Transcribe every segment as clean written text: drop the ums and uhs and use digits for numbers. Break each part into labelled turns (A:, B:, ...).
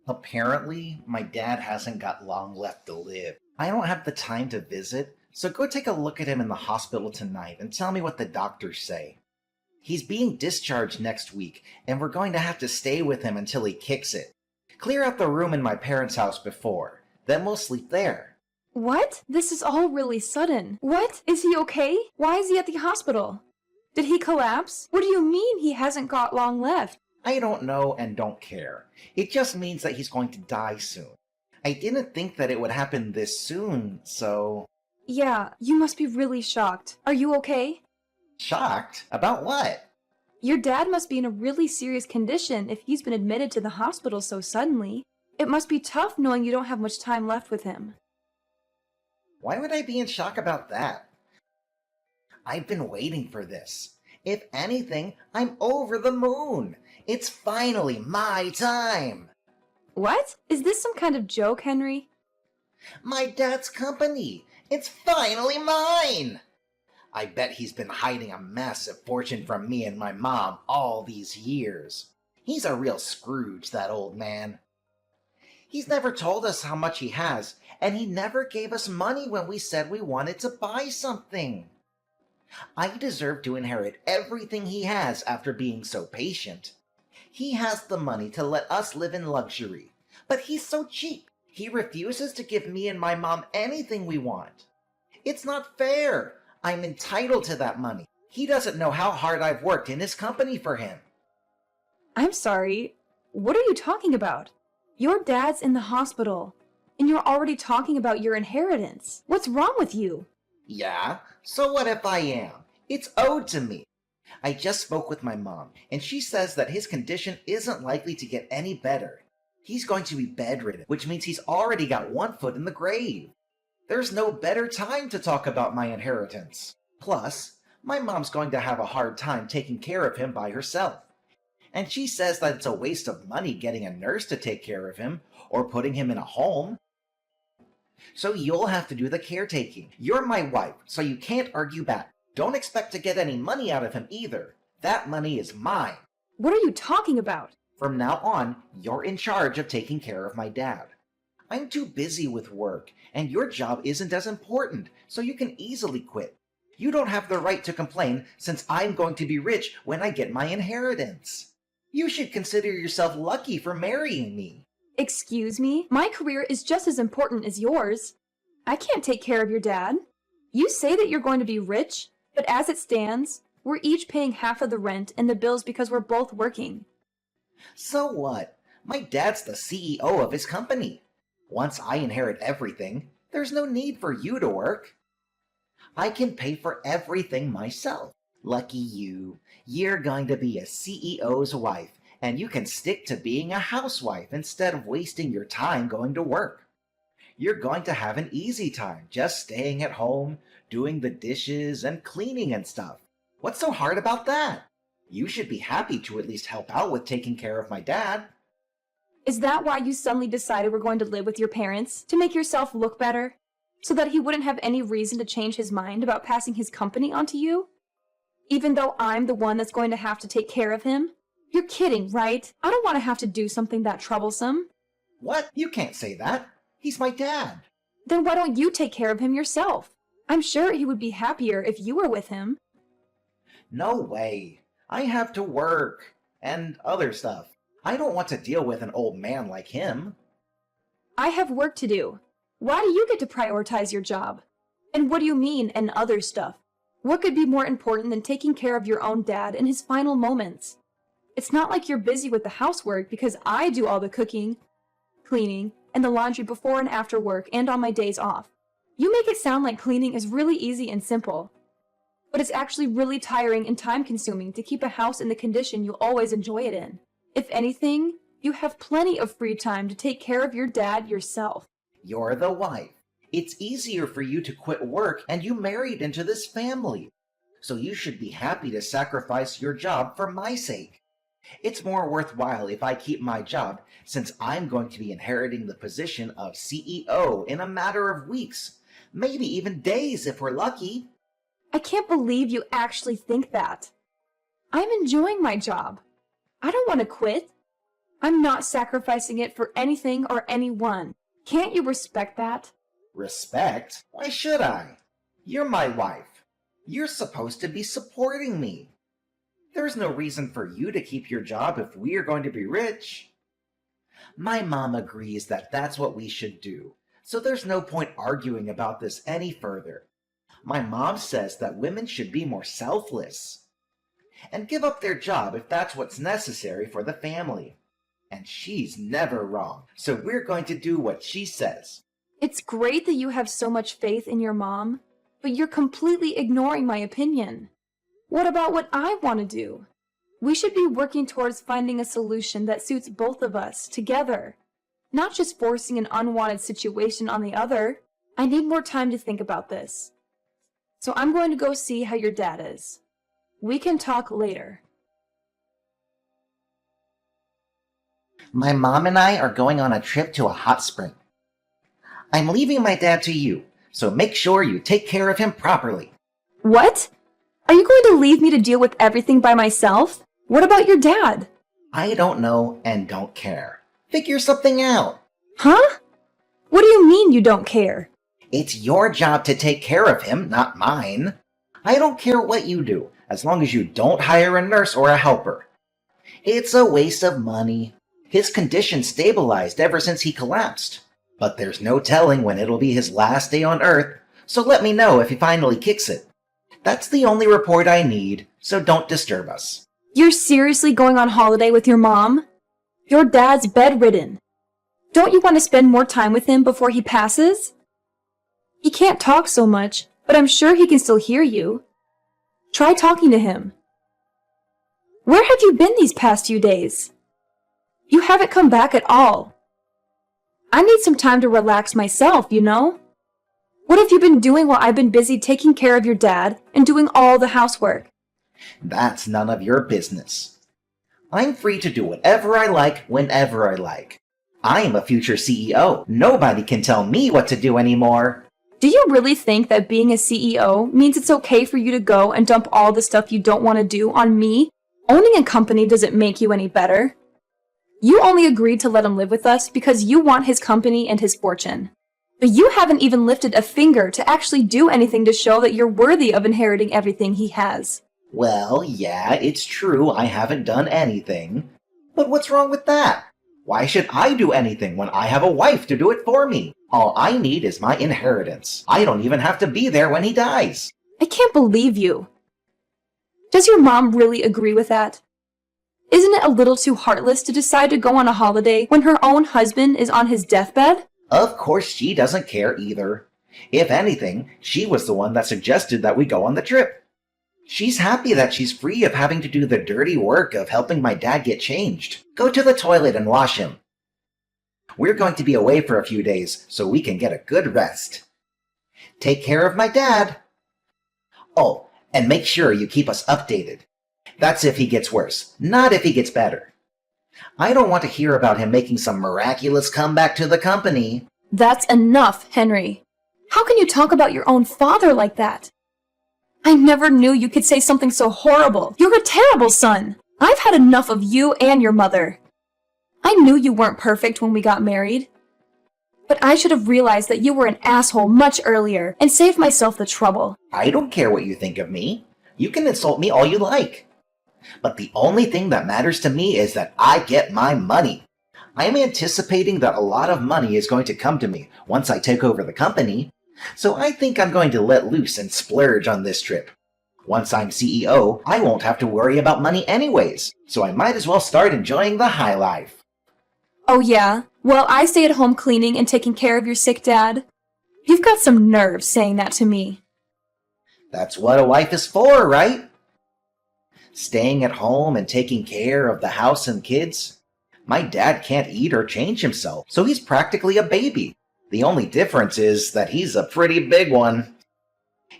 A: Apparently, my dad hasn't got long left to live. I don't have the time to visit, so go take a look at him in the hospital tonight and tell me what the doctors say. He's being discharged next week, and we're going to have to stay with him until he kicks it. Clear out the room in my parents' house before, then we'll sleep there.
B: What? This is all really sudden. What? Is he okay? Why is he at the hospital? Did he collapse? What do you mean he hasn't got long left?
A: I don't know and don't care. It just means that he's going to die soon. I didn't think that it would happen this soon, so...
B: Yeah, you must be really shocked. Are you okay?
A: Shocked? About what?
B: Your dad must be in a really serious condition if he's been admitted to the hospital so suddenly. It must be tough knowing you don't have much time left with him.
A: Why would I be in shock about that? I've been waiting for this. If anything, I'm over the moon. It's finally my time.
B: What? Is this some kind of joke, Henry?
A: My dad's company. It's finally mine. I bet he's been hiding a massive fortune from me and my mom all these years. He's a real Scrooge, that old man. He's never told us how much he has, and he never gave us money when we said we wanted to buy something. I deserve to inherit everything he has after being so patient. He has the money to let us live in luxury, but he's so cheap. He refuses to give me and my mom anything we want. It's not fair. I'm entitled to that money. He doesn't know how hard I've worked in his company for him.
B: I'm sorry. What are you talking about? Your dad's in the hospital, and you're already talking about your inheritance. What's wrong with you?
A: Yeah, so what if I am? It's owed to me. I just spoke with my mom, and she says that his condition isn't likely to get any better. He's going to be bedridden, which means he's already got one foot in the grave. There's no better time to talk about my inheritance. Plus, my mom's going to have a hard time taking care of him by herself. And she says that it's a waste of money getting a nurse to take care of him, or putting him in a home. So you'll have to do the caretaking. You're my wife, so you can't argue back. Don't expect to get any money out of him either. That money is mine.
B: What are you talking about?
A: From now on, you're in charge of taking care of my dad. I'm too busy with work, and your job isn't as important, so you can easily quit. You don't have the right to complain since I'm going to be rich when I get my inheritance. You should consider yourself lucky for marrying me.
B: Excuse me? My career is just as important as yours. I can't take care of your dad. You say that you're going to be rich, but as it stands, we're each paying half of the rent and the bills because we're both working.
A: So what? My dad's the CEO of his company. Once I inherit everything, there's no need for you to work. I can pay for everything myself. Lucky you. You're going to be a CEO's wife, and you can stick to being a housewife instead of wasting your time going to work. You're going to have an easy time just staying at home, doing the dishes and cleaning and stuff. What's so hard about that? You should be happy to at least help out with taking care of my dad.
B: Is that why you suddenly decided we're going to live with your parents? To make yourself look better? So that he wouldn't have any reason to change his mind about passing his company onto you? Even though I'm the one that's going to have to take care of him? You're kidding, right? I don't want to have to do something that troublesome.
A: What? You can't say that. He's my dad.
B: Then why don't you take care of him yourself? I'm sure he would be happier if you were with him.
A: No way. I have to work. And other stuff. I don't want to deal with an old man like him.
B: I have work to do. Why do you get to prioritize your job? And what do you mean, and other stuff? What could be more important than taking care of your own dad in his final moments? It's not like you're busy with the housework because I do all the cooking, cleaning, and the laundry before and after work and on my days off. You make it sound like cleaning is really easy and simple. But it's actually really tiring and time-consuming to keep a house in the condition you always enjoy it in. If anything, you have plenty of free time to take care of your dad yourself.
A: You're the wife. It's easier for you to quit work and you married into this family. So you should be happy to sacrifice your job for my sake. It's more worthwhile if I keep my job since I'm going to be inheriting the position of CEO in a matter of weeks, maybe even days if we're lucky.
B: I can't believe you actually think that. I'm enjoying my job. I don't want to quit. I'm not sacrificing it for anything or anyone. Can't you respect that?
A: Respect? Why should I? You're my wife. You're supposed to be supporting me. There's no reason for you to keep your job if we are going to be rich. My mom agrees that that's what we should do, so there's no point arguing about this any further. My mom says that women should be more selfless and give up their job if that's what's necessary for the family. And she's never wrong, so we're going to do what she says.
B: It's great that you have so much faith in your mom, but you're completely ignoring my opinion. What about what I want to do? We should be working towards finding a solution that suits both of us together, not just forcing an unwanted situation on the other. I need more time to think about this. So I'm going to go see how your dad is. We can talk later.
A: My mom and I are going on a trip to a hot spring. I'm leaving my dad to you, so make sure you take care of him properly.
B: What? Are you going to leave me to deal with everything by myself? What about your dad?
A: I don't know and don't care. Figure something out.
B: Huh? What do you mean you don't care?
A: It's your job to take care of him, not mine. I don't care what you do, as long as you don't hire a nurse or a helper. It's a waste of money. His condition stabilized ever since he collapsed. But there's no telling when it'll be his last day on Earth, so let me know if he finally kicks it. That's the only report I need, so don't disturb us.
B: You're seriously going on holiday with your mom? Your dad's bedridden. Don't you want to spend more time with him before he passes? He can't talk so much, but I'm sure he can still hear you. Try talking to him. Where have you been these past few days? You haven't come back at all. I need some time to relax myself, you know? What have you been doing while I've been busy taking care of your dad and doing all the housework?
A: That's none of your business. I'm free to do whatever I like whenever I like. I am a future CEO. Nobody can tell me what to do anymore.
B: Do you really think that being a CEO means it's okay for you to go and dump all the stuff you don't want to do on me? Owning a company doesn't make you any better. You only agreed to let him live with us because you want his company and his fortune. But you haven't even lifted a finger to actually do anything to show that you're worthy of inheriting everything he has.
A: Well, yeah, it's true I haven't done anything. But what's wrong with that? Why should I do anything when I have a wife to do it for me? All I need is my inheritance. I don't even have to be there when he dies.
B: I can't believe you. Does your mom really agree with that? Isn't it a little too heartless to decide to go on a holiday when her own husband is on his deathbed?
A: Of course she doesn't care either. If anything, she was the one that suggested that we go on the trip. She's happy that she's free of having to do the dirty work of helping my dad get changed. Go to the toilet and wash him. We're going to be away for a few days, so we can get a good rest. Take care of my dad. Oh, and make sure you keep us updated. That's if he gets worse, not if he gets better. I don't want to hear about him making some miraculous comeback to the company.
B: That's enough, Henry. How can you talk about your own father like that? I never knew you could say something so horrible. You're a terrible son. I've had enough of you and your mother. I knew you weren't perfect when we got married. But I should have realized that you were an asshole much earlier and saved myself the trouble.
A: I don't care what you think of me. You can insult me all you like. But the only thing that matters to me is that I get my money. I'm anticipating that a lot of money is going to come to me once I take over the company. So I think I'm going to let loose and splurge on this trip. Once I'm CEO, I won't have to worry about money anyways, so I might as well start enjoying the high life.
B: Oh yeah? Well, I stay at home cleaning and taking care of your sick dad. You've got some nerve saying that to me.
A: That's what a wife is for, right? Staying at home and taking care of the house and kids. My dad can't eat or change himself, so he's practically a baby. The only difference is that he's a pretty big one.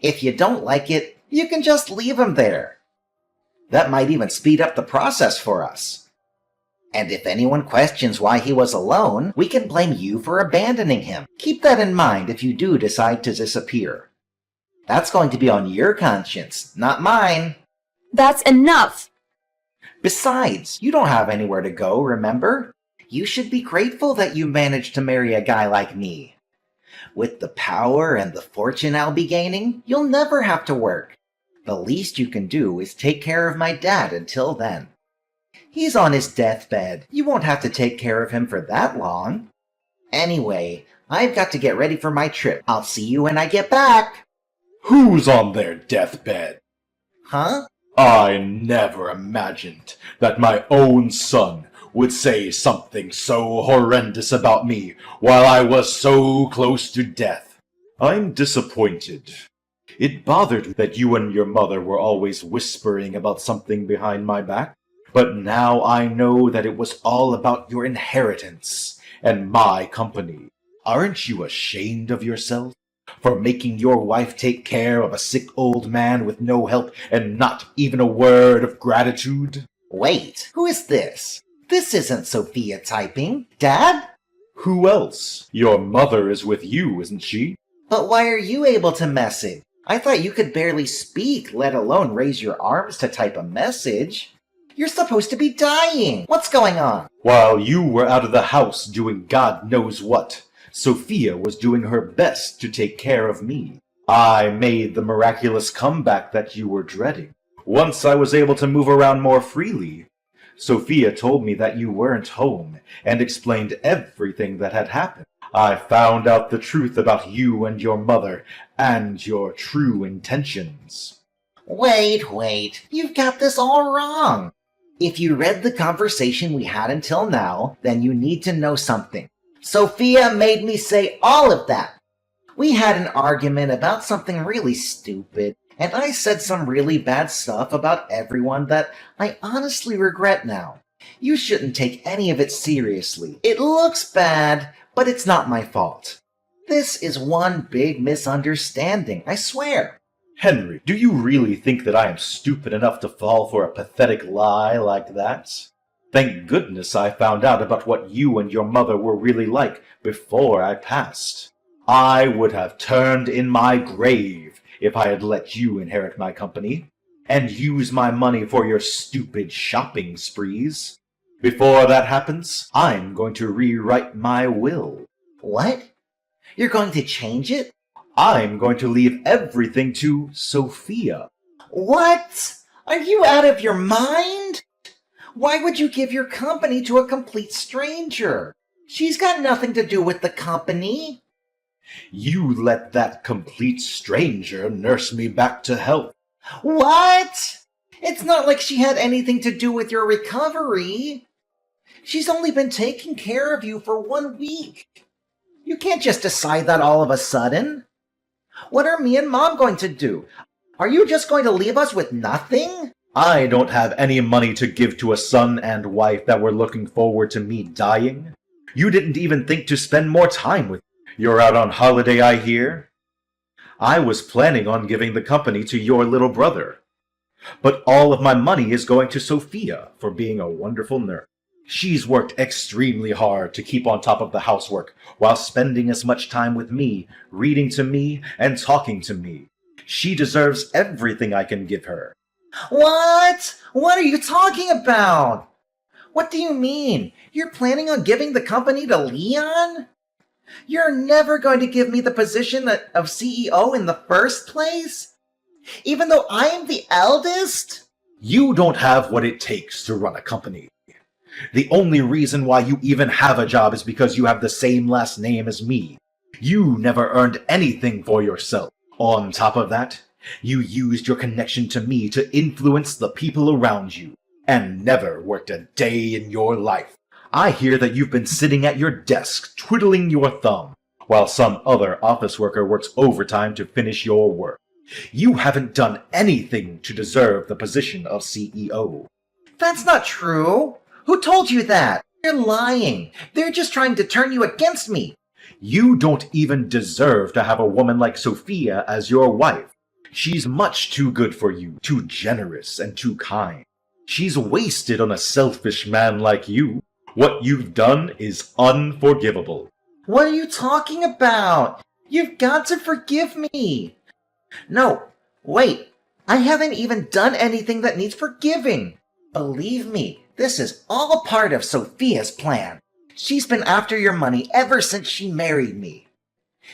A: If you don't like it, you can just leave him there. That might even speed up the process for us. And if anyone questions why he was alone, we can blame you for abandoning him. Keep that in mind if you do decide to disappear. That's going to be on your conscience, not mine.
B: That's enough!
A: Besides, you don't have anywhere to go, remember? You should be grateful that you managed to marry a guy like me. With the power and the fortune I'll be gaining, you'll never have to work. The least you can do is take care of my dad until then. He's on his deathbed. You won't have to take care of him for that long. Anyway, I've got to get ready for my trip. I'll see you when I get back.
C: Who's on their deathbed?
A: Huh?
C: I never imagined that my own son would say something so horrendous about me while I was so close to death. I'm disappointed. It bothered me that you and your mother were always whispering about something behind my back, but now I know that it was all about your inheritance and my company. Aren't you ashamed of yourself for making your wife take care of a sick old man with no help and not even a word of gratitude?
A: Wait, who is this? This isn't Sophia typing. Dad?
C: Who else? Your mother is with you, isn't she?
A: But why are you able to message? I thought you could barely speak, let alone raise your arms to type a message. You're supposed to be dying. What's going on?
C: While you were out of the house doing God knows what, Sophia was doing her best to take care of me. I made the miraculous comeback that you were dreading. Once I was able to move around more freely, Sophia told me that you weren't home and explained everything that had happened. I found out the truth about you and your mother and your true intentions.
A: Wait, you've got this all wrong. If you read the conversation we had until now, then you need to know something. Sophia made me say all of that. We had an argument about something really stupid, and I said some really bad stuff about everyone that I honestly regret now. You shouldn't take any of it seriously. It looks bad, but it's not my fault. This is one big misunderstanding, I swear.
C: Henry, do you really think that I am stupid enough to fall for a pathetic lie like that? Thank goodness I found out about what you and your mother were really like before I passed. I would have turned in my grave if I had let you inherit my company and use my money for your stupid shopping sprees. Before that happens, I'm going to rewrite my will.
A: What? You're going to change it?
C: I'm going to leave everything to Sophia.
A: What? Are you out of your mind? Why would you give your company to a complete stranger? She's got nothing to do with the company.
C: You let that complete stranger nurse me back to health.
A: What? It's not like she had anything to do with your recovery. She's only been taking care of you for 1 week. You can't just decide that all of a sudden. What are me and Mom going to do? Are you just going to leave us with nothing?
C: I don't have any money to give to a son and wife that were looking forward to me dying. You didn't even think to spend more time with me. You're out on holiday, I hear. I was planning on giving the company to your little brother. But all of my money is going to Sophia for being a wonderful nurse. She's worked extremely hard to keep on top of the housework while spending as much time with me, reading to me, and talking to me. She deserves everything I can give her.
A: What? What are you talking about? What do you mean? You're planning on giving the company to Leon? You're never going to give me the position of CEO in the first place? Even though I am the eldest?
C: You don't have what it takes to run a company. The only reason why you even have a job is because you have the same last name as me. You never earned anything for yourself. On top of that, you used your connection to me to influence the people around you, and never worked a day in your life. I hear that you've been sitting at your desk twiddling your thumb, while some other office worker works overtime to finish your work. You haven't done anything to deserve the position of CEO.
A: That's not true. Who told you that? You're lying. They're just trying to turn you against me.
C: You don't even deserve to have a woman like Sophia as your wife. She's much too good for you, too generous and too kind. She's wasted on a selfish man like you. What you've done is unforgivable.
A: What are you talking about? You've got to forgive me. No, wait. I haven't even done anything that needs forgiving. Believe me, this is all part of Sophia's plan. She's been after your money ever since she married me.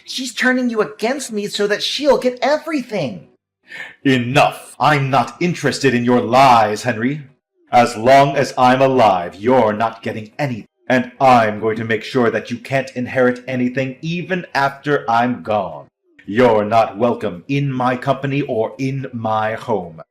A: She's turning you against me so that she'll get everything.
C: Enough! I'm not interested in your lies, Henry. As long as I'm alive, you're not getting anything. And I'm going to make sure that you can't inherit anything even after I'm gone. You're not welcome in my company or in my home.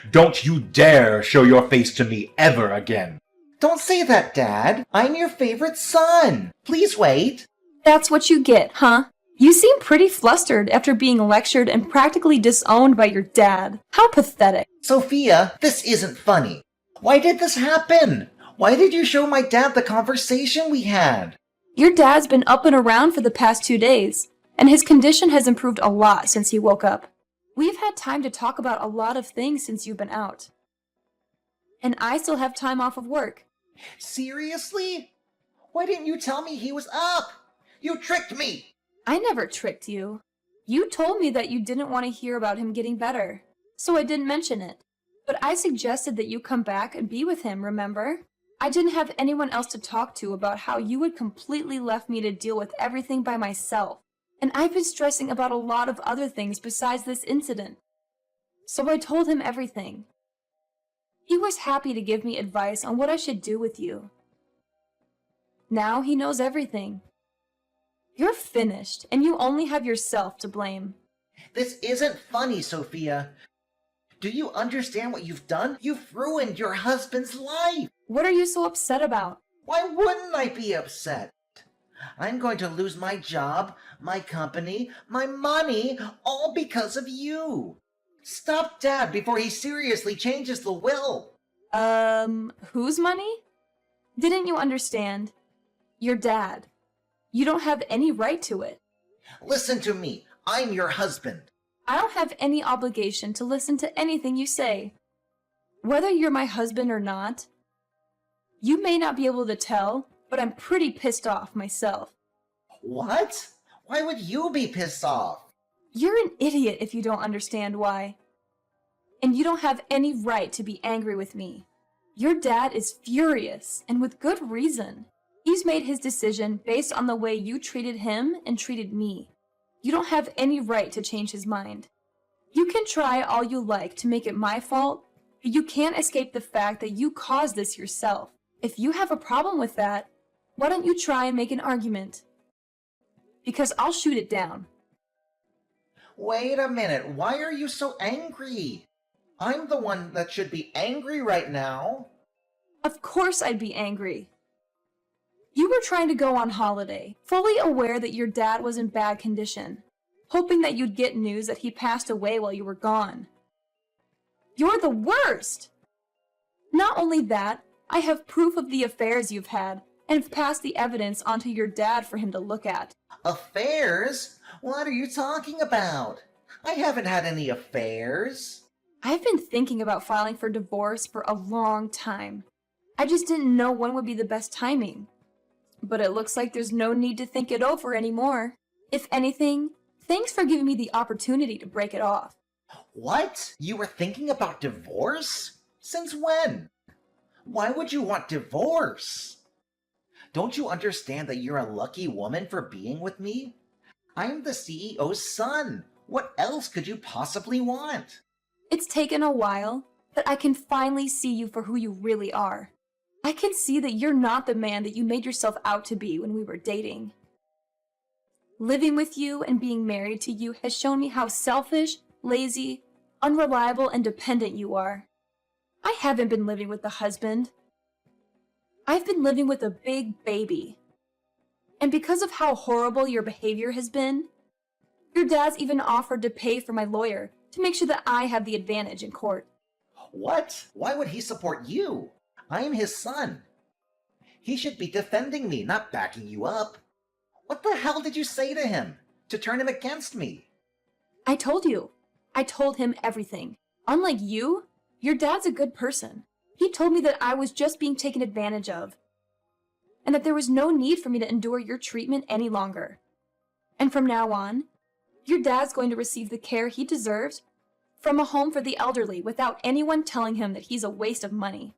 C: Don't you dare show your face to me ever again.
A: Don't say that, Dad. I'm your favorite son. Please wait.
B: That's what you get, huh? You seem pretty flustered after being lectured and practically disowned by your dad. How pathetic.
A: Sophia, this isn't funny. Why did this happen? Why did you show my dad the conversation we had?
B: Your dad's been up and around for the past 2 days, and his condition has improved a lot since he woke up. We've had time to talk about a lot of things since you've been out. And I still have time off of work.
A: Seriously? Why didn't you tell me he was up? You tricked me!
B: I never tricked you. You told me that you didn't want to hear about him getting better, so I didn't mention it. But I suggested that you come back and be with him, remember? I didn't have anyone else to talk to about how you had completely left me to deal with everything by myself. And I've been stressing about a lot of other things besides this incident. So I told him everything. He was happy to give me advice on what I should do with you. Now he knows everything. You're finished, and you only have yourself to blame.
A: This isn't funny, Sophia. Do you understand what you've done? You've ruined your husband's life.
B: What are you so upset about?
A: Why wouldn't I be upset? I'm going to lose my job, my company, my money, all because of you. Stop Dad before he seriously changes the will.
B: Whose money? Didn't you understand? Your dad. You don't have any right to it.
A: Listen to me. I'm your husband.
B: I don't have any obligation to listen to anything you say. Whether you're my husband or not, you may not be able to tell, but I'm pretty pissed off myself.
A: What? Why would you be pissed off?
B: You're an idiot if you don't understand why. And you don't have any right to be angry with me. Your dad is furious, and with good reason. He's made his decision based on the way you treated him and treated me. You don't have any right to change his mind. You can try all you like to make it my fault, but you can't escape the fact that you caused this yourself. If you have a problem with that, why don't you try and make an argument? Because I'll shoot it down.
A: Wait a minute. Why are you so angry? I'm the one that should be angry right now.
B: Of course I'd be angry. You were trying to go on holiday, fully aware that your dad was in bad condition, hoping that you'd get news that he passed away while you were gone. You're the worst! Not only that, I have proof of the affairs you've had, and have passed the evidence onto your dad for him to look at.
A: Affairs? What are you talking about? I haven't had any affairs.
B: I've been thinking about filing for divorce for a long time. I just didn't know when would be the best timing. But it looks like there's no need to think it over anymore. If anything, thanks for giving me the opportunity to break it off.
A: What? You were thinking about divorce? Since when? Why would you want divorce? Don't you understand that you're a lucky woman for being with me? I'm the CEO's son. What else could you possibly want?
B: It's taken a while, but I can finally see you for who you really are. I can see that you're not the man that you made yourself out to be when we were dating. Living with you and being married to you has shown me how selfish, lazy, unreliable, and dependent you are. I haven't been living with a husband. I've been living with a big baby. And because of how horrible your behavior has been, your dad's even offered to pay for my lawyer to make sure that I have the advantage in court.
A: What? Why would he support you? I'm his son. He should be defending me, not backing you up. What the hell did you say to him? To turn him against me?
B: I told you. I told him everything. Unlike you, your dad's a good person. He told me that I was just being taken advantage of, and that there was no need for me to endure your treatment any longer. And from now on, your dad's going to receive the care he deserves from a home for the elderly without anyone telling him that he's a waste of money.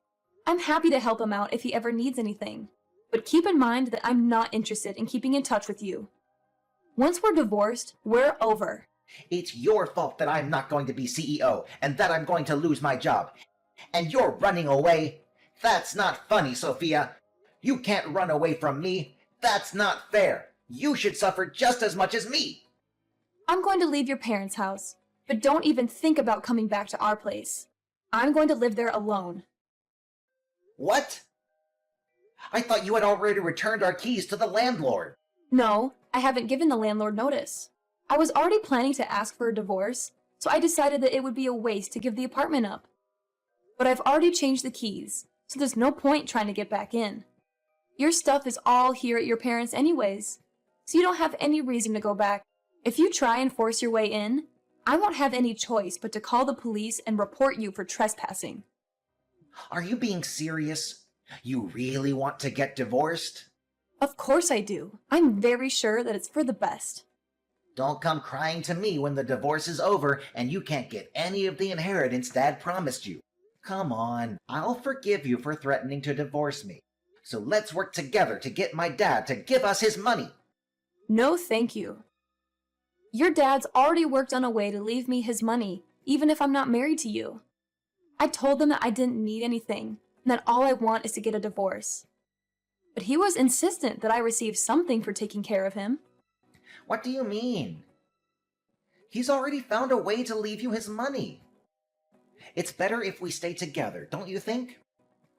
B: I'm happy to help him out if he ever needs anything. But keep in mind that I'm not interested in keeping in touch with you. Once we're divorced, we're over.
A: It's your fault that I'm not going to be CEO and that I'm going to lose my job. And you're running away? That's not funny, Sophia. You can't run away from me. That's not fair. You should suffer just as much as me.
B: I'm going to leave your parents' house, but don't even think about coming back to our place. I'm going to live there alone.
A: What? I thought you had already returned our keys to the landlord.
B: No, I haven't given the landlord notice. I was already planning to ask for a divorce, so I decided that it would be a waste to give the apartment up. But I've already changed the keys, so there's no point trying to get back in. Your stuff is all here at your parents' anyways, so you don't have any reason to go back. If you try and force your way in, I won't have any choice but to call the police and report you for trespassing.
A: Are you being serious? You really want to get divorced?
B: Of course I do. I'm very sure that it's for the best.
A: Don't come crying to me when the divorce is over and you can't get any of the inheritance Dad promised you. Come on, I'll forgive you for threatening to divorce me. So let's work together to get my dad to give us his money.
B: No, thank you. Your dad's already worked on a way to leave me his money, even if I'm not married to you. I told him that I didn't need anything, and that all I want is to get a divorce. But he was insistent that I receive something for taking care of him.
A: What do you mean? He's already found a way to leave you his money. It's better if we stay together, don't you think?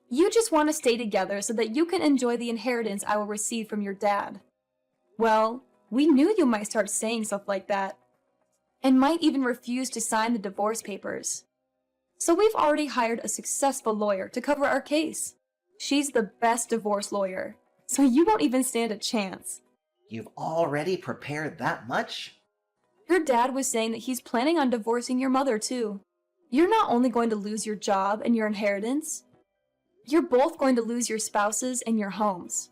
B: You just want to stay together so that you can enjoy the inheritance I will receive from your dad. Well, we knew you might start saying stuff like that, and might even refuse to sign the divorce papers. So we've already hired a successful lawyer to cover our case. She's the best divorce lawyer, so you won't even stand a chance.
A: You've already prepared that much?
B: Your dad was saying that he's planning on divorcing your mother too. You're not only going to lose your job and your inheritance, you're both going to lose your spouses and your homes.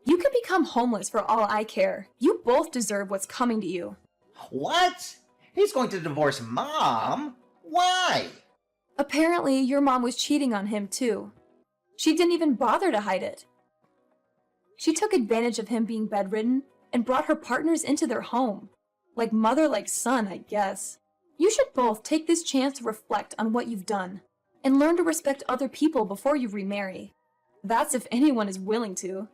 B: You could become homeless for all I care. You both deserve what's coming to you.
A: What? He's going to divorce Mom? Why?
B: Apparently, your mom was cheating on him too. She didn't even bother to hide it. She took advantage of him being bedridden and brought her partners into their home. Like mother, like son, I guess. You should both take this chance to reflect on what you've done and learn to respect other people before you remarry. That's if anyone is willing to.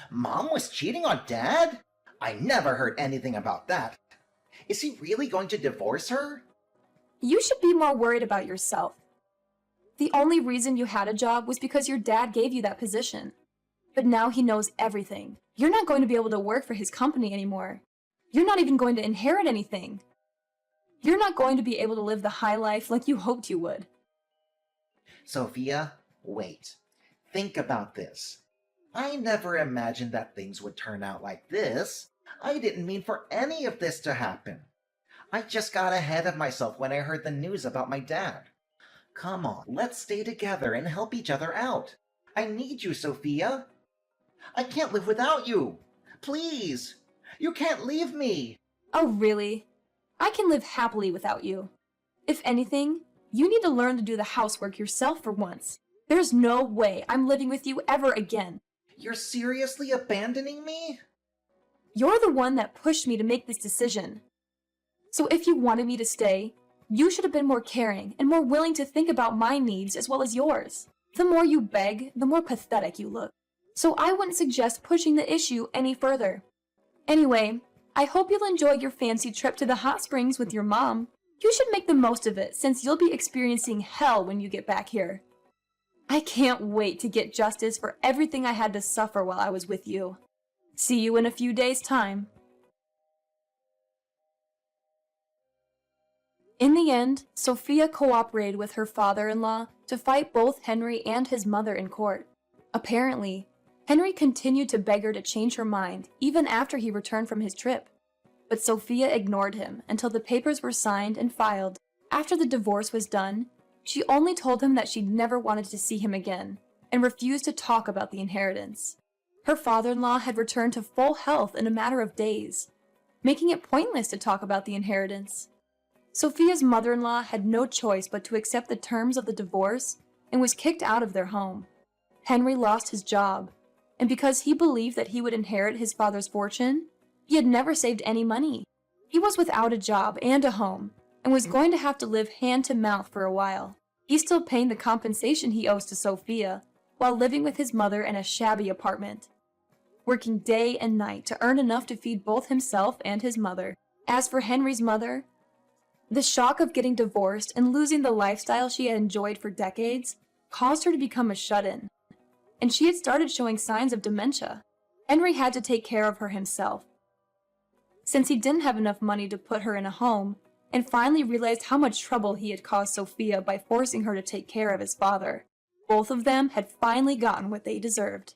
A: Mom was cheating on Dad? I never heard anything about that. Is he really going to divorce her?
B: You should be more worried about yourself. The only reason you had a job was because your dad gave you that position. But now he knows everything. You're not going to be able to work for his company anymore. You're not even going to inherit anything. You're not going to be able to live the high life like you hoped you would.
A: Sophia, wait. Think about this. I never imagined that things would turn out like this. I didn't mean for any of this to happen. I just got ahead of myself when I heard the news about my dad. Come on, let's stay together and help each other out. I need you, Sophia. I can't live without you. Please, you can't leave me.
B: Oh, really? I can live happily without you. If anything, you need to learn to do the housework yourself for once. There's no way I'm living with you ever again.
A: You're seriously abandoning me?
B: You're the one that pushed me to make this decision. So if you wanted me to stay, you should have been more caring and more willing to think about my needs as well as yours. The more you beg, the more pathetic you look. So I wouldn't suggest pushing the issue any further. Anyway, I hope you'll enjoy your fancy trip to the hot springs with your mom. You should make the most of it since you'll be experiencing hell when you get back here. I can't wait to get justice for everything I had to suffer while I was with you. See you in a few days' time. In the end, Sophia cooperated with her father-in-law to fight both Henry and his mother in court. Apparently, Henry continued to beg her to change her mind even after he returned from his trip. But Sophia ignored him until the papers were signed and filed. After the divorce was done, she only told him that she'd never wanted to see him again and refused to talk about the inheritance. Her father-in-law had returned to full health in a matter of days, making it pointless to talk about the inheritance. Sophia's mother-in-law had no choice but to accept the terms of the divorce and was kicked out of their home. Henry lost his job, and because he believed that he would inherit his father's fortune, he had never saved any money. He was without a job and a home, and was going to have to live hand to mouth for a while. He's still paying the compensation he owes to Sophia, while living with his mother in a shabby apartment, working day and night to earn enough to feed both himself and his mother. As for Henry's mother, the shock of getting divorced and losing the lifestyle she had enjoyed for decades caused her to become a shut-in, and she had started showing signs of dementia. Henry had to take care of her himself, since he didn't have enough money to put her in a home, and finally realized how much trouble he had caused Sophia by forcing her to take care of his father. Both of them had finally gotten what they deserved.